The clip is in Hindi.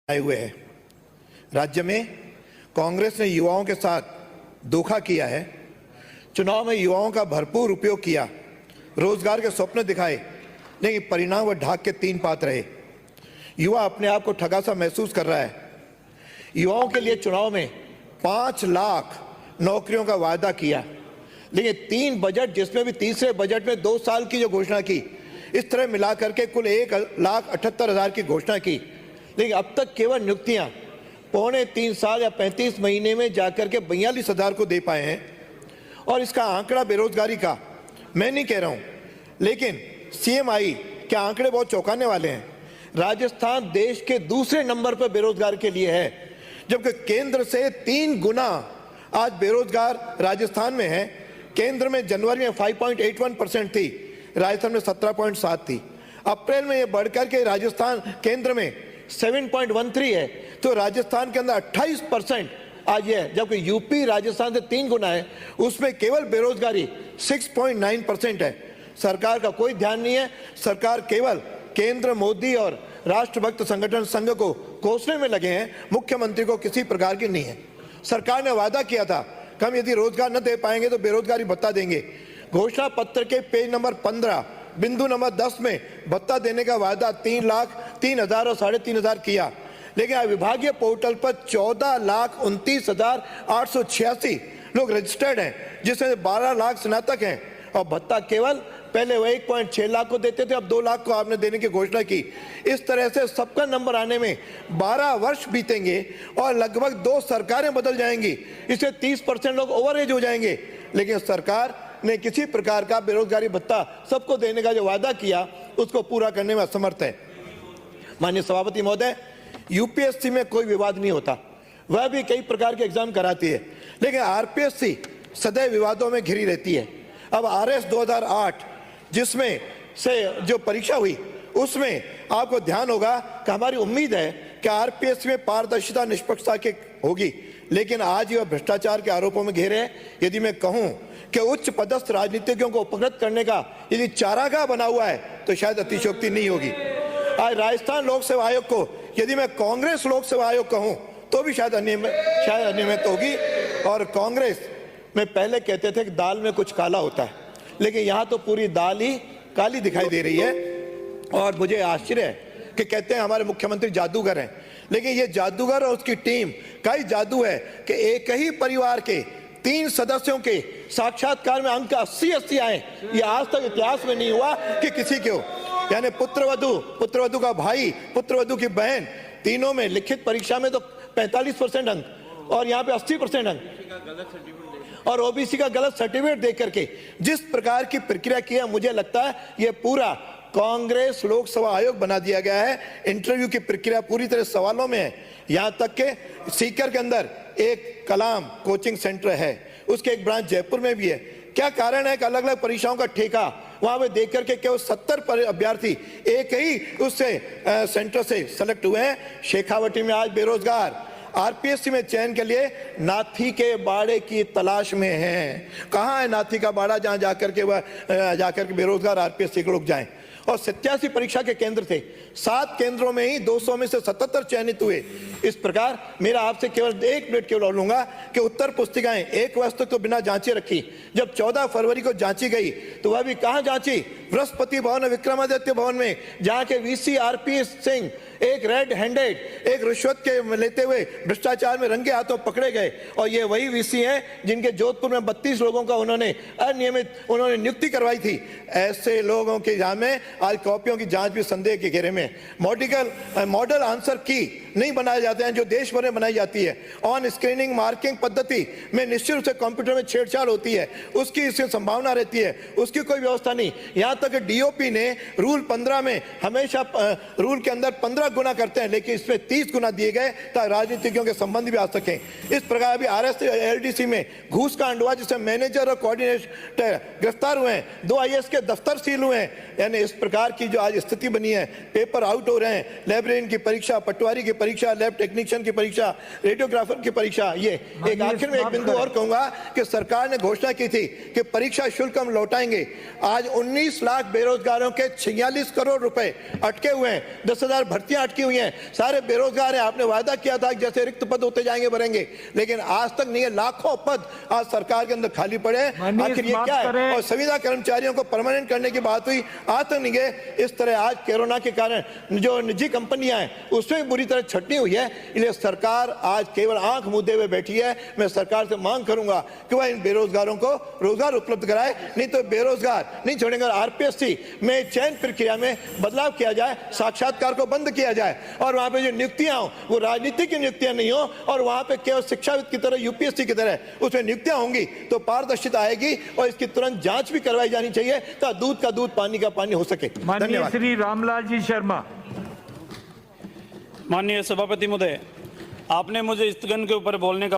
आए हुए हैं। राज्य में कांग्रेस ने युवाओं के साथ धोखा किया है। चुनाव में युवाओं का भरपूर उपयोग किया, रोजगार के स्वप्न दिखाए, लेकिन परिणाम वह ढाक के तीन पात रहे। युवा अपने आप को ठगा सा महसूस कर रहा है। युवाओं के लिए चुनाव में 5 लाख नौकरियों का वादा किया, लेकिन 3 बजट, जिसमें भी तीसरे बजट में 2 साल की जो घोषणा की, इस तरह मिला करके कुल 1,78,000 की घोषणा की, लेकिन अब तक केवल नियुक्तियां 3.25 साल या 35 महीने में जाकर के 42,000 को दे पाए हैं। और इसका आंकड़ा बेरोजगारी का मैं नहीं कह रहा हूं, लेकिन CMI के आंकड़े बहुत चौंकाने वाले हैं। राजस्थान देश के दूसरे नंबर पर बेरोजगार के लिए है, जबकि केंद्र से 3 गुना आज बेरोजगार राजस्थान में है। केंद्र में जनवरी में 5.81% थी, राजस्थान में 17.7 थी। अप्रैल में यह बढ़कर के राजस्थान केंद्र में 7.13 है, तो राजस्थान के अंदर 28% आज है, जबकि यूपी राजस्थान से 3 गुना है, उसमें केवल बेरोजगारी 6.9% है। सरकार का कोई ध्यान नहीं है। सरकार केवल केंद्र मोदी और राष्ट्रभक्त संगठन संघ को कोसने में लगे हैं, मुख्यमंत्री को किसी प्रकार की नहीं है। सरकार ने वादा किया था कि हम यदि रोजगार न दे पाएंगे तो बेरोजगारी भत्ता देंगे। घोषणा पत्र के पेज नंबर 15 बिंदु नंबर 10 में भत्ता देने का वादा 3,03,000 और 3,500 किया, लेकिन विभागीय पोर्टल पर 14,29,886 लोग रजिस्टर्ड हैं, जिसमें 12 लाख स्नातक हैं, और भत्ता केवल पहले वह 1.6 लाख को देते थे, अब 2 लाख को आपने देने की घोषणा की। इस तरह से सबका नंबर आने में 12 वर्ष बीतेंगे और लगभग 2 सरकारें बदल जाएंगी। इससे 30% लोग ओवरएज हो जाएंगे, लेकिन सरकार ने किसी प्रकार का बेरोजगारी भत्ता सबको देने का जो वादा किया, उसको पूरा करने में असमर्थ है। माननीय सभापति महोदय, UPSC में कोई विवाद नहीं होता, वह भी कई प्रकार के एग्जाम कराती है, लेकिन RPSC सदैव विवादों में घिरी रहती है। अब RS 2008 जिसमें से जो परीक्षा हुई, उसमें आपको ध्यान होगा कि हमारी उम्मीद है कि RPSC में पारदर्शिता निष्पक्षता की होगी, लेकिन आज यह भ्रष्टाचार के आरोपों में घेरे हैं। यदि मैं कहूं कि उच्च पदस्थ राजनीतिज्ञों को उपकृत करने का यदि चारागाह बना हुआ है, तो शायद अतिशयोक्ति नहीं होगी। आज राजस्थान लोक सेवा आयोग को यदि मैं कांग्रेस लोक सेवा आयोग कहूं, तो भी शायद अनियमित होगी। और कांग्रेस में पहले कहते थे कि दाल में कुछ काला होता है, लेकिन यहां तो पूरी दाल ही काली दिखाई दे रही है। और मुझे आश्चर्य है कि कहते हैं हमारे मुख्यमंत्री जादूगर हैं, लेकिन ये जादूगर और उसकी टीम का ही जादू है कि एक ही परिवार के 3 सदस्यों के साक्षात्कार में अंक 80 आए। ये आज तक इतिहास में नहीं हुआ कि किसी के हो, यानी पुत्रवधु का भाई, पुत्रवधु की बहन, तीनों में लिखित परीक्षा में तो 45% अंक और यहाँ पे 80% अंक, और OBC का गलत सर्टिफिकेट देख करके जिस प्रकार की प्रक्रिया की है, मुझे लगता है ये पूरा कांग्रेस लोकसभा आयोग बना दिया गया है। इंटरव्यू की प्रक्रिया पूरी तरह सवालों में है। यहाँ तक के सीकर के अंदर एक कलाम कोचिंग सेंटर है, उसके एक ब्रांच जयपुर में भी है। क्या कारण है कि अलग अलग परीक्षाओं का ठेका वहां पे देख करके केवल 70 अभ्यर्थी एक ही उससे सेंटर से सेलेक्ट हुए हैं। शेखावटी में आज बेरोजगार RPSC में चयन के लिए नाथी के बाड़े की तलाश में हैं। कहाँ है नाथी का बाड़ा जहां जाकर के बेरोजगार RPSC के लोग जाएं। और 87 परीक्षा के केंद्र थे, 7 केंद्रों में ही 200 में से 77 चयनित हुए। इस प्रकार मेरा आपसे केवल 1 मिनट केवल लूंगा कि उत्तर पुस्तिकाएं 1 वर्ष तक तो बिना जांचे रखी। जब 14 फरवरी को जांची गई तो वह भी कहां जांची? बृहस्पति भवन और विक्रमादित्य भवन में, जहां के VC RP सिंह एक रेड हैंडेड, एक रिश्वत के लेते हुए भ्रष्टाचार में रंगे हाथों पकड़े गए। और ये वही VC हैं जिनके जोधपुर में 32 लोगों का उन्होंने नियुक्ति करवाई थी। ऐसे लोगों के यहाँ में आज कॉपियों की जांच भी संदेह के घेरे में। मॉडल आंसर की नहीं बनाए जाते हैं जो देश भर में बनाई जाती है। ऑन स्क्रीनिंग मार्किंग पद्धति में निश्चित रूप से कंप्यूटर में छेड़छाड़ होती है, उसकी इससे संभावना रहती है, उसकी कोई व्यवस्था नहीं। यहाँ तक DOP ने रूल 15 में हमेशा रूल के अंदर 15 गुना करते हैं, लेकिन इसमें 30 गुना दिए गए ताकि राजनीतिज्ञों के संबंध भी आ सकें। इस प्रकार अभी RSLDC में घूस कांड हुआ, जिसमें मैनेजर और कोऑर्डिनेटर गिरफ्तार हुए हैं, 2 IAS के दफ्तर सील हुए हैं। यानी इस प्रकार की जो आज स्थिति बनी है, पेपर आउट हो रहे हैं, लाइब्रेरियन की परीक्षा, पटवारी की परीक्षा, लैब टेक्नीशियन की परीक्षा, रेडियोग्राफर की परीक्षा, ये एक आखिर में एक बिंदु और कहूंगा कि सरकार ने घोषणा की थी कि परीक्षा शुल्क हम लौटाएंगे। आज 19 लाख बेरोजगारों के 46 करोड़ रुपए अटके हुए हैं, 10,000 भर्तियां अटकी हुई हैं, सारे बेरोजगार हैं। आपने वादा किया था कि जैसे रिक्त पद होते जाएंगे भरेंगे, लेकिन आज तक नहीं है। लाखों पद आज सरकार के अंदर खाली पड़े। आखिर ये क्या है? और संविदा कर्मचारियों को परमानेंट करने की बात हुई, आज तक नहीं गए। इस तरह आज कोरोना के कारण जो निजी कंपनियां हैं उसमें भी बुरी तरह छटनी हुई है। इसलिए सरकार आज केवल आंख मूंदे हुए बैठी है। मैं सरकार से मांग करूंगा कि वह इन बेरोजगारों को रोजगार उपलब्ध कराए, नहीं तो बेरोजगार नहीं छोड़ेंगे। आरपीएससी में चयन प्रक्रिया में बदलाव किया जाए, साक्षात्कार को बंद किया जाए और वहां पे जो नियुक्तियां हो वो राजनीतिक की नियुक्तियां नहीं हो और वहां पे केवल शिक्षाविद की तरह, यूपीएससी की तरह उसमें नियुक्तियां होंगी तो पारदर्शिता आएगी और इसकी तुरंत जांच भी करवाई जानी चाहिए ताकि दूध का दूध पानी का पानी हो सके। माननीय श्री रामलाल जी शर्मा। माननीय सभापति महोदय, आपने मुझे स्थगन के ऊपर बोलने का